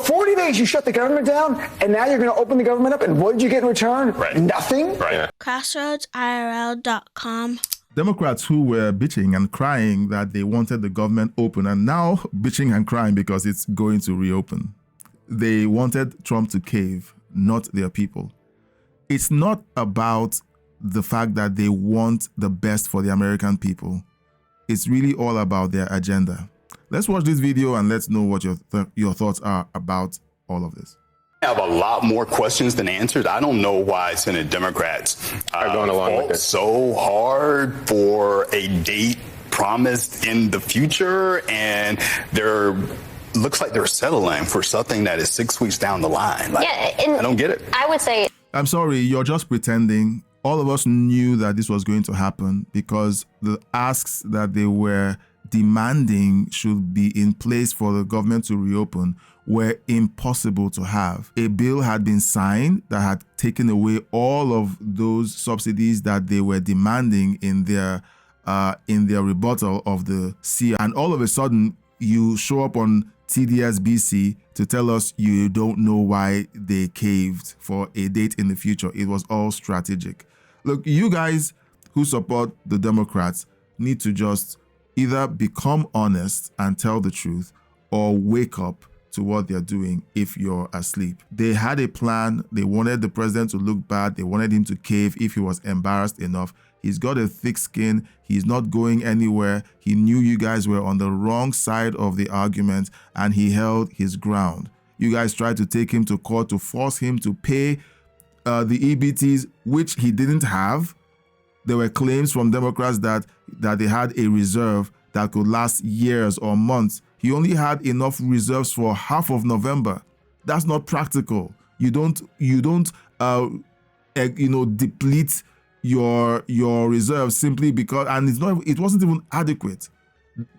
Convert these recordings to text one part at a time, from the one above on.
40 days you shut the government down, and now you're going to open the government up, and what did you get in return? Right. Nothing? Right. CrossroadsIRL.com. Democrats who were bitching and crying that they wanted the government open and now bitching and crying because it's going to reopen. They wanted Trump to cave, not their people. It's not about the fact that they want the best for the American people. It's really all about their agenda. Let's watch this video and let's know what your thoughts are about all of this. I have a lot more questions than answers. I don't know why Senate Democrats are going along with it so hard for a date promised in the future, and looks like they're settling for something that is 6 weeks down the line. Like, yeah, I don't get it. I would say, I'm sorry, you're just pretending. All of us knew that this was going to happen because the asks that they were demanding should be in place for the government to reopen were impossible to have. A bill had been signed that had taken away all of those subsidies that they were demanding in their rebuttal of the CR. And all of a sudden, you show up on TDSBC to tell us you don't know why they caved for a date in the future. It was all strategic. Look, you guys who support the Democrats need to just either become honest and tell the truth or wake up to what they're doing if you're asleep. They had a plan. They wanted the president to look bad. They wanted him to cave if he was embarrassed enough. He's got a thick skin. He's not going anywhere. He knew you guys were on the wrong side of the argument and he held his ground. You guys tried to take him to court to force him to pay the EBTs, which he didn't have. There were claims from Democrats that they had a reserve that could last years or months. He only had enough reserves for half of November. That's not practical. You don't deplete your reserves simply because, and it wasn't even adequate.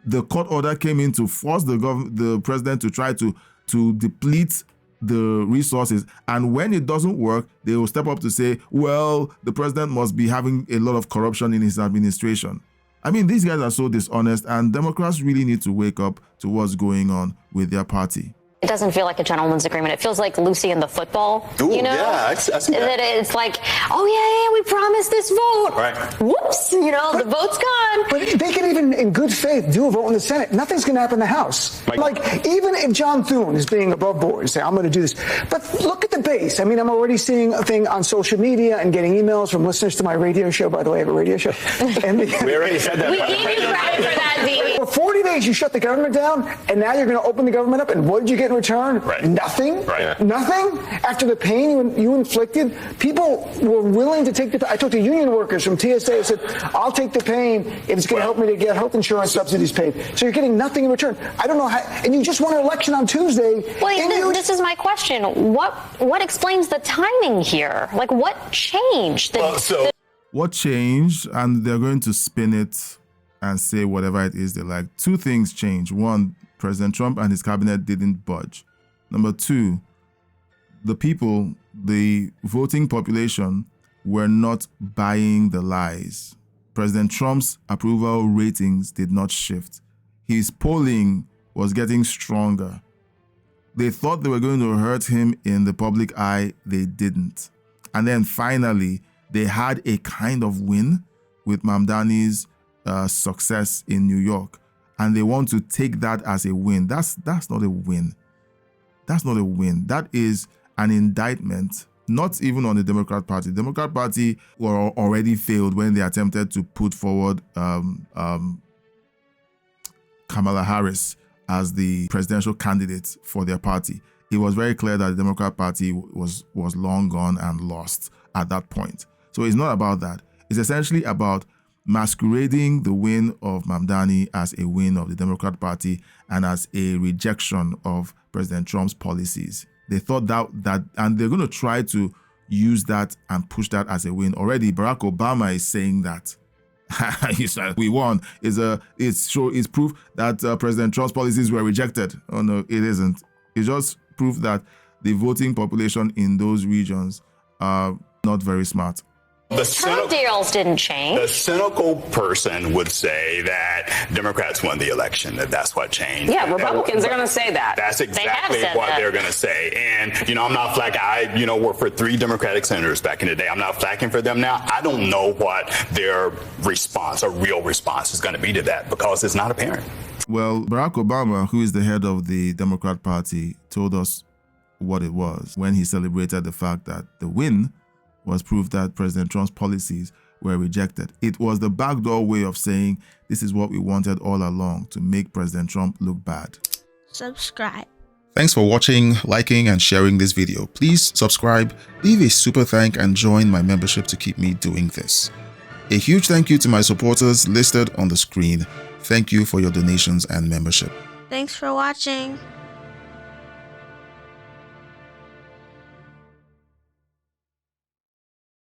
The court order came in to force the president to try to deplete the resources, and when it doesn't work, they will step up to say, well, the president must be having a lot of corruption in his administration. I mean, these guys are so dishonest, and Democrats really need to wake up to what's going on with their party. it doesn't feel like a gentleman's agreement. It feels like Lucy and the football. Ooh, you know, yeah, I see that. It's like, oh yeah, we promised this vote. Right. Whoops, the vote's gone. But they can even, in good faith, do a vote in the Senate. Nothing's going to happen in the House. Like, even if John Thune is being above board and saying, I'm going to do this. But look at the base. I mean, I'm already seeing a thing on social media and getting emails from listeners to my radio show. By the way, I have a radio show. And we already said that. We gave you credit for that, Vivi. For 40 days, you shut the government down, and now you're going to open the government up, and what did you get in return? Right. Nothing? Right. Nothing? After the pain you inflicted, people were willing to take the pain. I talked to union workers from TSA who said, I'll take the pain if it's going to help me to get health insurance subsidies paid. So you're getting nothing in return. I don't know how, and you just won an election on Tuesday. Well, this is my question. What explains the timing here? Like, what changed? What changed? And they're going to spin it and say whatever it is they like. Two things changed. One, President Trump and his cabinet didn't budge. Number two, the people, the voting population, were not buying the lies. President Trump's approval ratings did not shift. His polling was getting stronger. They thought they were going to hurt him in the public eye. They didn't. And then finally, they had a kind of win with Mamdani's success in New York. And they want to take that as a win. That's not a win. That's not a win. That is an indictment, not even on the Democrat Party. The Democrat Party were already failed when they attempted to put forward Kamala Harris as the presidential candidate for their party. It was very clear that the Democrat Party was long gone and lost at that point. So it's not about that. It's essentially about masquerading the win of Mamdani as a win of the Democrat Party and as a rejection of President Trump's policies. They thought that and they're going to try to use that and push that as a win. Already, Barack Obama is saying that. He said, we won. It's proof that President Trump's policies were rejected. Oh no, it isn't. It's just proof that the voting population in those regions are not very smart. Trump deals didn't change. The cynical person would say that Democrats won the election, that's what changed. Yeah, Republicans are going to say that. That's exactly what they're going to say. And, I'm not flacking. I, worked for 3 Democratic senators back in the day. I'm not flacking for them now. I don't know what their response, a real response, is going to be to that because it's not apparent. Well, Barack Obama, who is the head of the Democrat Party, told us what it was when he celebrated the fact that the win was proof that President Trump's policies were rejected. It was the backdoor way of saying this is what we wanted all along, to make President Trump look bad. Subscribe. Thanks for watching, liking, and sharing this video. Please subscribe, leave a super thank, and join my membership to keep me doing this. A huge thank you to my supporters listed on the screen. Thank you for your donations and membership. Thanks for watching.